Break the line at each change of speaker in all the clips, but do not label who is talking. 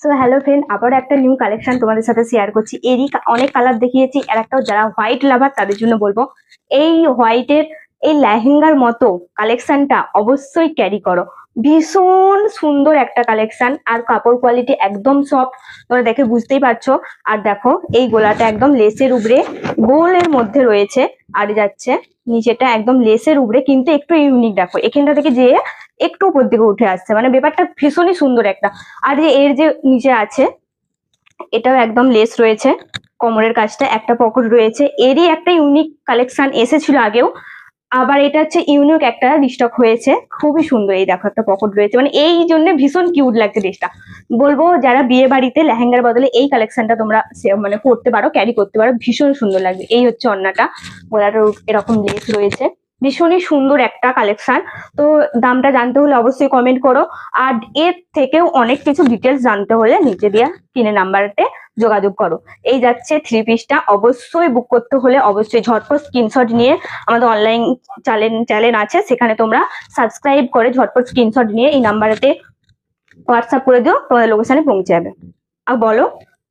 So hello friend, আবারও একটা new collection তোমাদের সাথে শেয়ার করছি। এরই অনেক কালার দেখিয়েছি, আর একটা যারা হোয়াইট লাভার তাদের জন্য বলবো এই হোয়াইটের এই লেহেঙ্গার মতো কালেকশনটা অবশ্যই ক্যারি করো। ভীষণ সুন্দর একটা কালেকশন, আর কাপড় কোয়ালিটি একদম সফট, তোমরা দেখে বুঝতেই পারছো। আর দেখো এই গোলাটা একদম লেসের উপরে গোলের মধ্যে রয়েছে, আর যাচ্ছে নিচেটা একদম লেসের উপরে, কিন্তু একটু ইউনিক। দেখো এখানটা থেকে যে একটু উপর দিকে উঠে আসছে, মানে ব্যাপারটা ভীষণই সুন্দর একটা। আর যে এর যে নিচে আছে এটাও একদম লেস রয়েছে, কোমরের কাজটা একটা পকেট রয়েছে। এরই একটা ইউনিক কালেকশন এসেছিল আগেও, আবার এটা হচ্ছে ইউনিক একটা রিস্টক হয়েছে, খুবই সুন্দর। এই দেখো একটা পকেট রয়েছে, মানে এই জন্য ভীষণ কিউট লাগছে ড্রেসটা। বলবো যারা বিয়ে বাড়িতে লেহেঙ্গার বদলে এই কালেকশনটা তোমরা মানে করতে পারো, ক্যারি করতে পারো, ভীষণ সুন্দর লাগবে। এই হচ্ছে ওড়নাটা, গলাটার এরকম লেস রয়েছে, ভীষণই সুন্দর একটা কালেকশন। তো দামটা জানতে হলে অবশ্যই কমেন্ট করো, আর এর থেকেও অনেক কিছু ডিটেলস জানতে হলে নিচে দেওয়া কিনে নাম্বারতে যোগাযোগ করো। এই যাচ্ছে থ্রি পিসটা, অবশ্যই বুক করতে হলে অবশ্যই ঝটপট স্ক্রিনশট নিয়ে আমাদের অনলাইন চ্যানেল আছে, সেখানে তোমরা সাবস্ক্রাইব করে ঝটপট স্ক্রিনশট নিয়ে এই নাম্বারতে হোয়াটসঅ্যাপ করে দিও, তোমাদের লোকেশনে পৌঁছে যাবে। আর বলো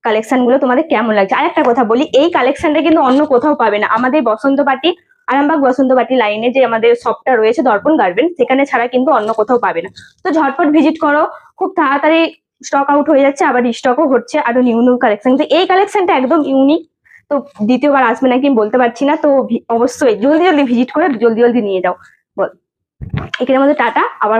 কালেকশন গুলো তোমাদের কেমন লাগছে। আর একটা কথা বলি, এই কালেকশনটা কিন্তু অন্য কোথাও পাবে না। আমাদের বসন্তবাটি, আরামবাগ বসন্তবাটি লাইনে যে আমাদের শপটা রয়েছে দর্পণ গার্মেন্টস, সেখানে ছাড়া কিন্তু অন্য কোথাও পাবে না। তো ঝটপট ভিজিট করো, খুব তাড়াতাড়ি স্টক আউট হয়ে যাচ্ছে, আবার স্টকও হচ্ছে আরো নিউ নিউ কালেকশন। তো এই কালেকশনটা একদম ইউনিক, তো দ্বিতীয়বার আসবে নাকি বলতে পারছি না। তো অবশ্যই জলদি জলদি ভিজিট করে জলদি জলদি নিয়ে যাও। বল এখানের মধ্যে টাটা, আবার